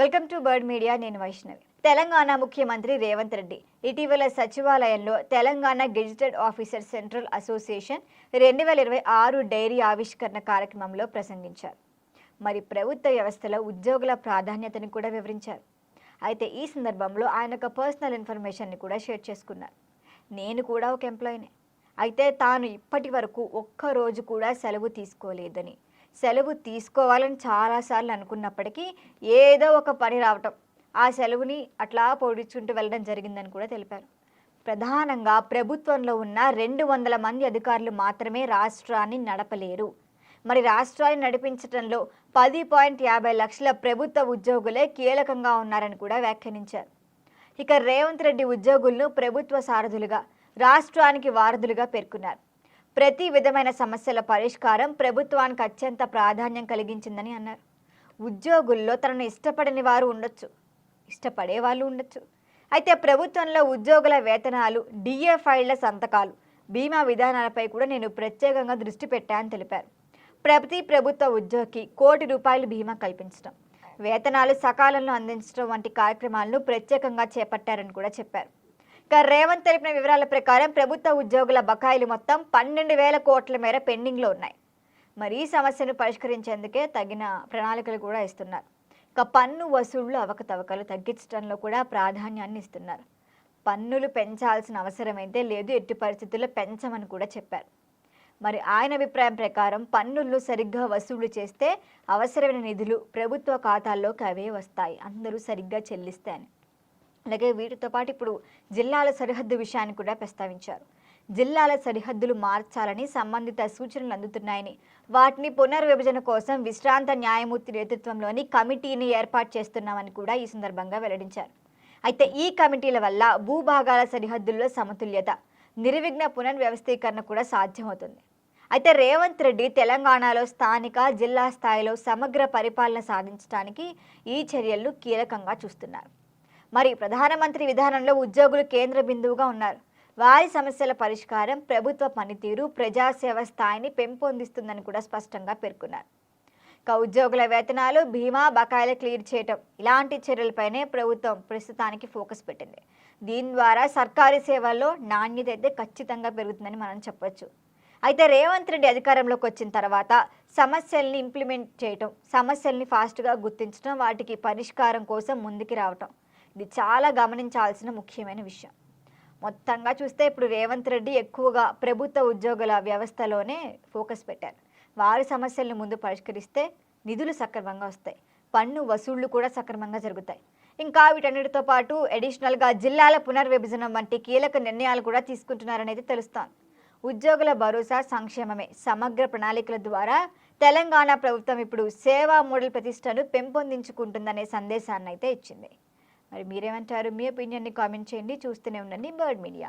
Welcome to bird media. నేను వైష్ణవి. తెలంగాణ ముఖ్యమంత్రి రేవంత్ రెడ్డి ఇటీవల సచివాలయంలో Telangana gazetted officer central association 2026 diary ఆవిష్కరణ కార్యక్రమంలో ప్రసంగించారు. మరి ప్రభుత్వ వ్యవస్థలో ఉద్యోగుల ప్రాధాన్యతను కూడా వివరించారు. అయితే ఈ సందర్భంలో ఆయన ఒక పర్సనల్ ఇన్ఫర్మేషన్ని కూడా షేర్ చేసుకున్నారు. నేను కూడా ఒక ఎంప్లాయీనే, అయితే తాను ఇప్పటి వరకు ఒక్కరోజు కూడా సెలవు తీసుకోలేదని, సెలవు తీసుకోవాలని చాలాసార్లు అనుకున్నప్పటికీ ఏదో ఒక పని రావటం ఆ సెలవుని అట్లా పొడిచుకుంటూ వెళ్ళడం జరిగిందని కూడా తెలిపారు. ప్రధానంగా ప్రభుత్వంలో ఉన్న 200 మంది అధికారులు మాత్రమే రాష్ట్రాన్ని నడపలేరు. మరి రాష్ట్రాన్ని నడిపించడంలో 10.50 లక్షల ప్రభుత్వ ఉద్యోగులే కీలకంగా ఉన్నారని కూడా వ్యాఖ్యానించారు. ఇక రేవంత్ రెడ్డి ఉద్యోగులను ప్రభుత్వ సారథులుగా, రాష్ట్రానికి వారధులుగా పేర్కొన్నారు. ప్రతి విధమైన సమస్యల పరిష్కారం ప్రభుత్వానికి అత్యంత ప్రాధాన్యం కలిగించిందని అన్నారు. ఉద్యోగుల్లో తనను ఇష్టపడని వారు ఉండొచ్చు, ఇష్టపడే వాళ్ళు ఉండొచ్చు. అయితే ప్రభుత్వంలో ఉద్యోగుల వేతనాలు, డిఏ ఫైళ్ల సంతకాలు, బీమా విధానాలపై కూడా నేను ప్రత్యేకంగా దృష్టి పెట్టానని తెలిపారు. ప్రతి ప్రభుత్వ ఉద్యోగికి ₹1 కోటి బీమా కల్పించడం, వేతనాలు సకాలంలో అందించడం వంటి కార్యక్రమాలను ప్రత్యేకంగా చేపట్టారని కూడా చెప్పారు. ఇక రేవంత్ తెలిపిన వివరాల ప్రకారం ప్రభుత్వ ఉద్యోగుల బకాయిలు మొత్తం 12,000 కోట్ల మేర పెండింగ్లో ఉన్నాయి. మరి ఈ సమస్యను పరిష్కరించేందుకే తగిన ప్రణాళికలు కూడా ఇస్తున్నారు. ఇక పన్ను వసూళ్లు అవకతవకలు తగ్గించడంలో కూడా ప్రాధాన్యాన్ని ఇస్తున్నారు. పన్నులు పెంచాల్సిన అవసరమైతే లేదు, ఎట్టి పరిస్థితుల్లో పెంచమని కూడా చెప్పారు. మరి ఆయన అభిప్రాయం ప్రకారం పన్నులను సరిగ్గా వసూలు చేస్తే అవసరమైన నిధులు ప్రభుత్వ ఖాతాల్లోకి అవే వస్తాయి, అందరూ సరిగ్గా చెల్లిస్తాయని. అలాగే వీటితో పాటు ఇప్పుడు జిల్లాల సరిహద్దు విషయాన్ని కూడా ప్రస్తావించారు. జిల్లాల సరిహద్దులు మార్చాలని సంబంధిత సూచనలు అందుతున్నాయని, వాటిని పునర్విభజన కోసం విశ్రాంత న్యాయమూర్తి నేతృత్వంలోని కమిటీని ఏర్పాటు చేస్తున్నామని కూడా ఈ సందర్భంగా వెల్లడించారు. అయితే ఈ కమిటీల వల్ల భూభాగాల సరిహద్దుల్లో సమతుల్యత, నిర్విఘ్న పునర్వ్యవస్థీకరణ కూడా సాధ్యమవుతుంది. అయితే రేవంత్ రెడ్డి తెలంగాణలో స్థానిక, జిల్లా స్థాయిలో సమగ్ర పరిపాలన సాధించడానికి ఈ చర్యలను కీలకంగా చూస్తున్నారు. మరి ప్రధానమంత్రి విధానంలో ఉద్యోగులు కేంద్ర బిందువుగా ఉన్నారు. వారి సమస్యల పరిష్కారం ప్రభుత్వ పనితీరు, ప్రజాసేవ స్థాయిని పెంపొందిస్తుందని కూడా స్పష్టంగా పేర్కొన్నారు. ఇక ఉద్యోగుల వేతనాలు, బీమా బకాయిలు క్లియర్ చేయటం ఇలాంటి చర్యలపైనే ప్రభుత్వం ప్రస్తుతానికి ఫోకస్ పెట్టింది. దీని ద్వారా సర్కారీ సేవల్లో నాణ్యత అయితే ఖచ్చితంగా పెరుగుతుందని మనం చెప్పొచ్చు. అయితే రేవంత్ రెడ్డి అధికారంలోకి వచ్చిన తర్వాత సమస్యల్ని ఇంప్లిమెంట్ చేయటం, సమస్యల్ని ఫాస్ట్గా గుర్తించడం, వాటికి పరిష్కారం కోసం ముందుకు రావటం, ఇది చాలా గమనించాల్సిన ముఖ్యమైన విషయం. మొత్తంగా చూస్తే ఇప్పుడు రేవంత్ రెడ్డి ఎక్కువగా ప్రభుత్వ ఉద్యోగుల వ్యవస్థలోనే ఫోకస్ పెట్టారు. వారి సమస్యలను ముందు పరిష్కరిస్తే నిధులు సక్రమంగా వస్తాయి, పన్ను వసూళ్లు కూడా సక్రమంగా జరుగుతాయి. ఇంకా వీటన్నిటితో పాటు అడిషనల్గా జిల్లాల పునర్విభజన వంటి కీలక నిర్ణయాలు కూడా తీసుకుంటున్నారనేది తెలుస్తోంది. ఉద్యోగుల భరోసా, సంక్షేమమే సమగ్ర ప్రణాళికల ద్వారా తెలంగాణ ప్రభుత్వం ఇప్పుడు సేవా మోడల్ ప్రతిష్టను పెంపొందించుకుంటుందనే సందేశాన్ని అయితే ఇచ్చింది. మరి మీరేమంటారు? మీ ఒపీనియన్ని కామెంట్ చేయండి. చూస్తూనే ఉండండి బర్డ్ మీడియా.